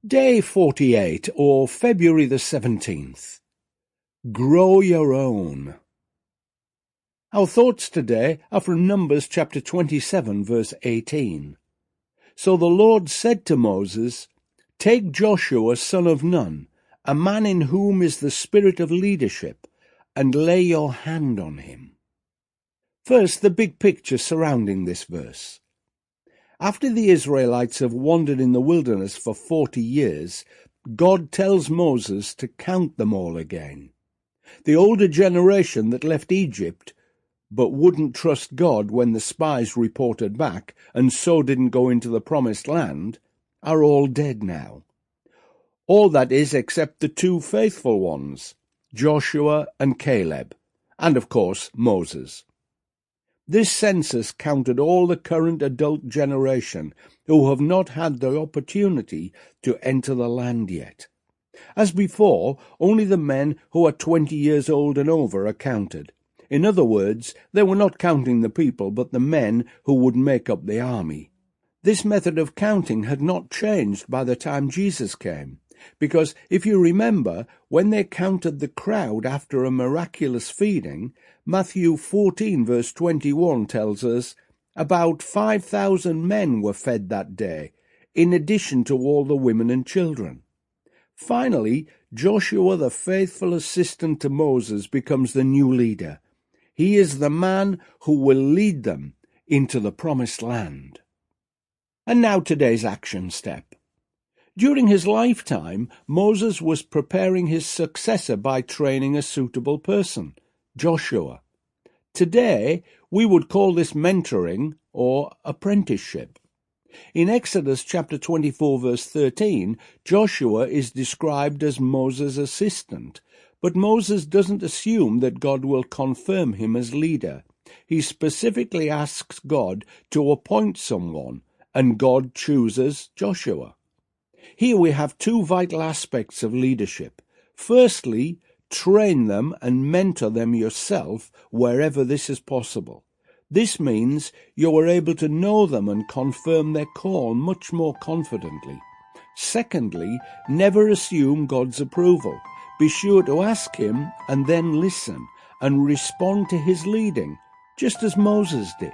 Day 48, or February the 17th. Grow your own. Our thoughts today are from Numbers chapter 27, verse 18. So the Lord said to Moses, "Take Joshua son of Nun, a man in whom is the spirit of leadership, and lay your hand on him." First, the big picture surrounding this verse. After the Israelites have wandered in the wilderness for 40 years, God tells Moses to count them all again. The older generation that left Egypt but wouldn't trust God when the spies reported back and so didn't go into the promised land are all dead now. All that is except the two faithful ones, Joshua and Caleb, and of course Moses. This census counted all the current adult generation who have not had the opportunity to enter the land yet. As before, only the men who are 20 years old and over are counted. In other words, they were not counting the people, but the men who would make up the army. This method of counting had not changed by the time Jesus came, because if you remember, when they counted the crowd after a miraculous feeding, Matthew 14 verse 21 tells us, about 5,000 men were fed that day, in addition to all the women and children. Finally, Joshua, the faithful assistant to Moses, becomes the new leader. He is the man who will lead them into the promised land. And now today's action step. During his lifetime, Moses was preparing his successor by training a suitable person, Joshua. Today, we would call this mentoring or apprenticeship. In Exodus chapter 24 verse 13, Joshua is described as Moses' assistant, but Moses doesn't assume that God will confirm him as leader. He specifically asks God to appoint someone, and God chooses Joshua. Here we have two vital aspects of leadership. Firstly, train them and mentor them yourself wherever this is possible. This means you are able to know them and confirm their call much more confidently. Secondly, never assume God's approval. Be sure to ask him and then listen and respond to his leading, just as Moses did.